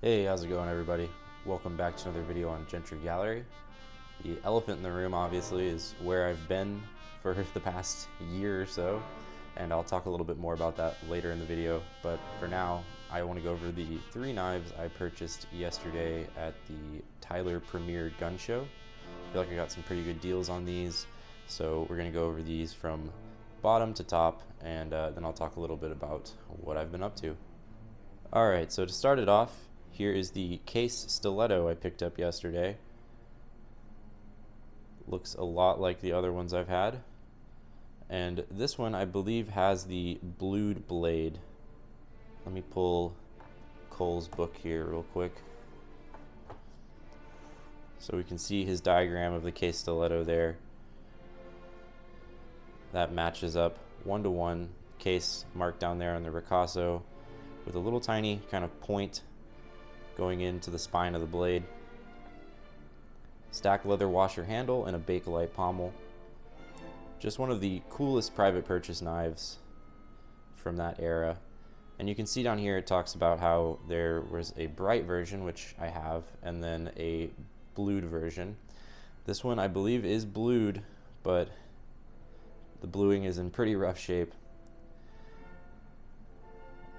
Hey, how's it going, everybody? Welcome back to another video on Gentry Gallery. The elephant in the room, obviously, is where I've been for the past year or so, and I'll talk a little bit more about that later in the video. But for now, I want to go over the 3 knives I purchased yesterday at the Tyler Premier Gun Show. I feel like I got some pretty good deals on these, so we're going to go over these from bottom to top, and then I'll talk a little bit about what I've been up to. Alright, so to start it off, here is the case stiletto I picked up yesterday. Looks a lot like the other ones I've had. And this one, I believe, has the blued blade. Let me pull Cole's book here real quick, so we can see his diagram of the case stiletto there. That matches up 1-to-1. Case marked down there on the ricasso with a little tiny kind of point going into the spine of the blade. Stack leather washer handle and a Bakelite pommel. Just one of the coolest private purchase knives from that era. And you can see down here it talks about how there was a bright version, which I have, and then a blued version. This one I believe is blued, but the bluing is in pretty rough shape.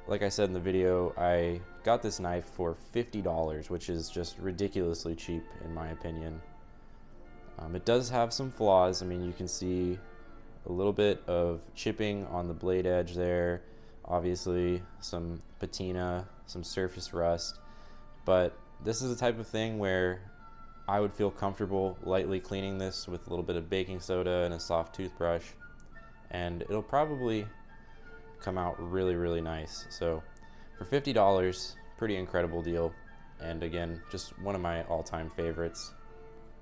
Like I said in the video, I got this knife for $50, which is just ridiculously cheap in my opinion. It does have some flaws. I mean, you can see a little bit of chipping on the blade edge there, obviously some patina, some surface rust, but this is the type of thing where I would feel comfortable lightly cleaning this with a little bit of baking soda and a soft toothbrush, and it'll probably come out really nice. So for $50, pretty incredible deal, and again, just one of my all-time favorites.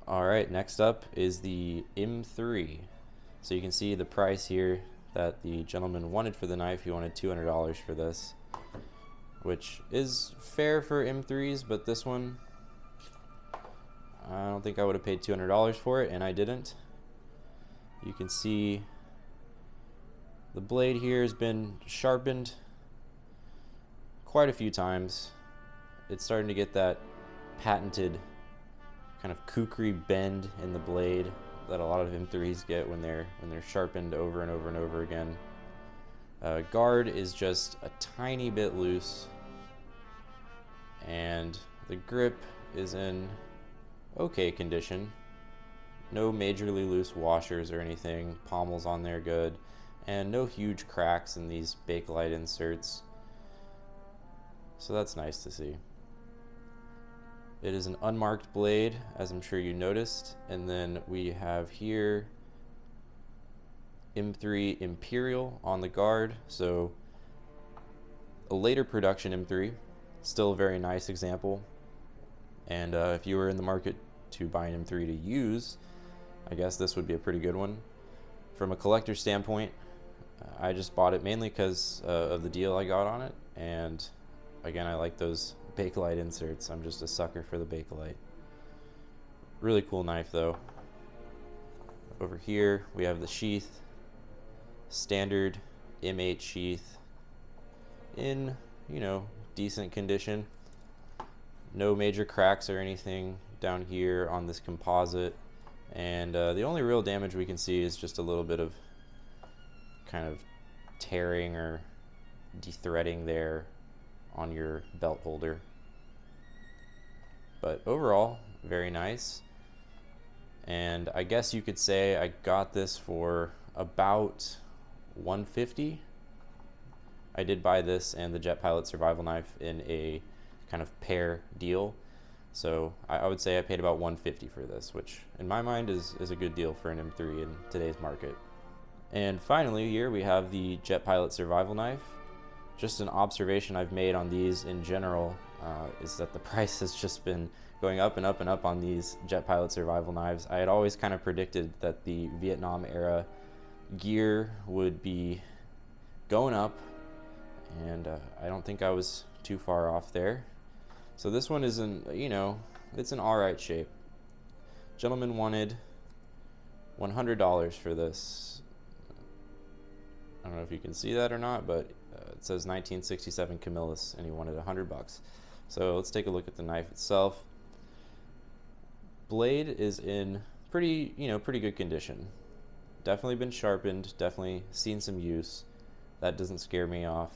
Alright, next up is the M3. So you can see the price here that the gentleman wanted for the knife. He wanted $200 for this, which is fair for M3s, but this one, I don't think I would have paid $200 for it, and I didn't. You can see the blade here has been sharpened quite a few times. It's starting to get that patented kind of kukri bend in the blade that a lot of M3s get when they're sharpened over and over and over again. Guard is just a tiny bit loose, and the grip is in okay condition. No majorly loose washers or anything. Pommel's on there good, and no huge cracks in these Bakelite inserts, so that's nice to see. It is an unmarked blade, as I'm sure you noticed, and then we have here M3 Imperial on the guard, so a later production M3, still a very nice example. And if you were in the market to buy an M3 to use, I guess this would be a pretty good one. From a collector standpoint, I just bought it mainly because of the deal I got on it, and again, I like those Bakelite inserts. I'm just a sucker for the Bakelite. Really cool knife though. Over here we have the sheath, standard M8 sheath in, you know, decent condition. No major cracks or anything down here on this composite, and the only real damage we can see is just a little bit of kind of tearing or de-threading there on your belt holder. But overall, very nice. And I guess you could say I got this for about $150. I did buy this and the Jet Pilot survival knife in a kind of pair deal, so I would say I paid about $150 for this, which in my mind is a good deal for an M3 in today's market. And finally, here we have the Jet Pilot survival knife. Just an observation I've made on these in general is that the price has just been going up and up and up on these Jet Pilot survival knives. I had always kind of predicted that the Vietnam era gear would be going up, and I don't think I was too far off there. So this one is in, you know, it's in alright shape. Gentleman wanted $100 for this. I don't know if you can see that or not, but it says 1967 Camillus, and he wanted $100. So let's take a look at the knife itself. Blade is in pretty good condition. Definitely been sharpened, definitely seen some use. That doesn't scare me off.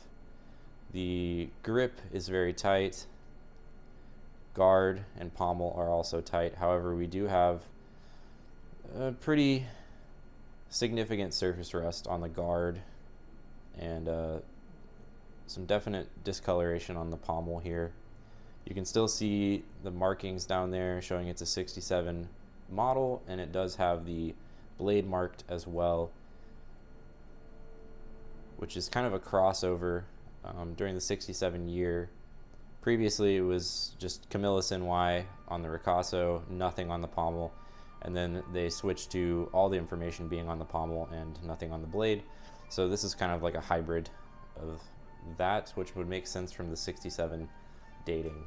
The grip is very tight. Guard and pommel are also tight. However, we do have a pretty significant surface rust on the guard and some definite discoloration on the pommel here. You can still see the markings down there showing it's a 67 model, and it does have the blade marked as well, which is kind of a crossover during the 67 year. Previously it was just Camillus NY on the Ricasso, nothing on the pommel, and then they switched to all the information being on the pommel and nothing on the blade. So this is kind of like a hybrid of that, which would make sense from the 67 dating.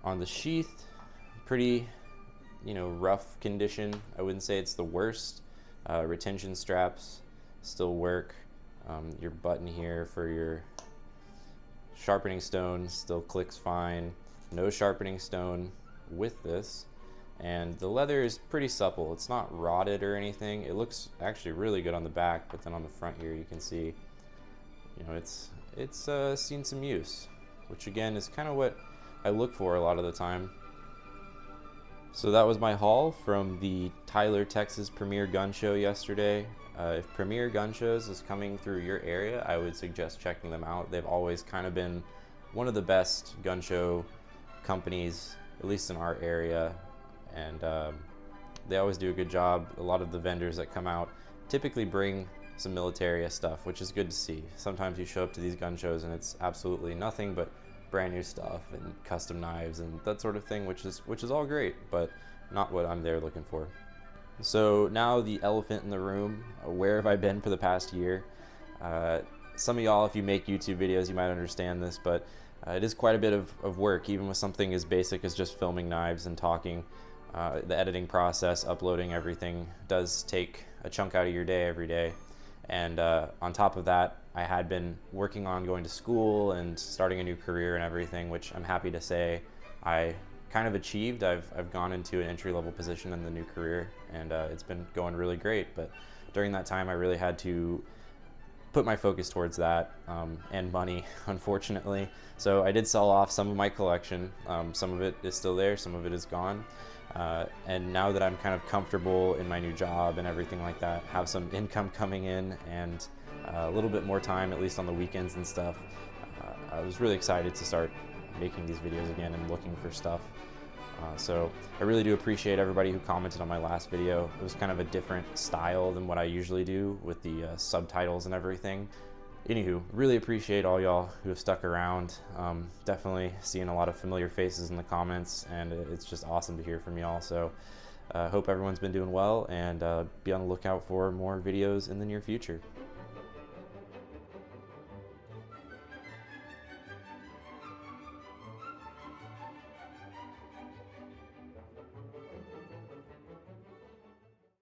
On the sheath, pretty rough condition. I wouldn't say it's the worst. Retention straps still work. Your button here for your sharpening stone still clicks fine. No sharpening stone with this, and the leather is pretty supple. It's not rotted or anything. It looks actually really good on the back, but then on the front here you can see it's seen some use, which again is kind of what I look for a lot of the time. So that was my haul from the Tyler, Texas Premier Gun Show yesterday. If Premier Gun Shows is coming through your area, I would suggest checking them out. They've always kind of been one of the best gun show companies, at least in our area, and they always do a good job. A lot of the vendors that come out typically bring some military stuff, which is good to see. Sometimes you show up to these gun shows and it's absolutely nothing but brand new stuff and custom knives and that sort of thing, which is all great, but not what I'm there looking for. So now the elephant in the room, where have I been for the past year? Some of y'all, if you make YouTube videos, you might understand this, but it is quite a bit of work, even with something as basic as just filming knives and talking. The editing process, uploading everything does take a chunk out of your day every day. And on top of that, I had been working on going to school and starting a new career and everything, which I'm happy to say I kind of achieved. I've gone into an entry-level position in the new career, and it's been going really great. But during that time, I really had to put my focus towards that and money, unfortunately. So I did sell off some of my collection. Some of it is still there, some of it is gone. And now that I'm kind of comfortable in my new job and everything like that, have some income coming in and a little bit more time, at least on the weekends and stuff, I was really excited to start making these videos again and looking for stuff. So I really do appreciate everybody who commented on my last video. It was kind of a different style than what I usually do with the subtitles and everything. Anywho, really appreciate all y'all who have stuck around. Definitely seeing a lot of familiar faces in the comments, and it's just awesome to hear from y'all. So hope everyone's been doing well, and be on the lookout for more videos in the near future.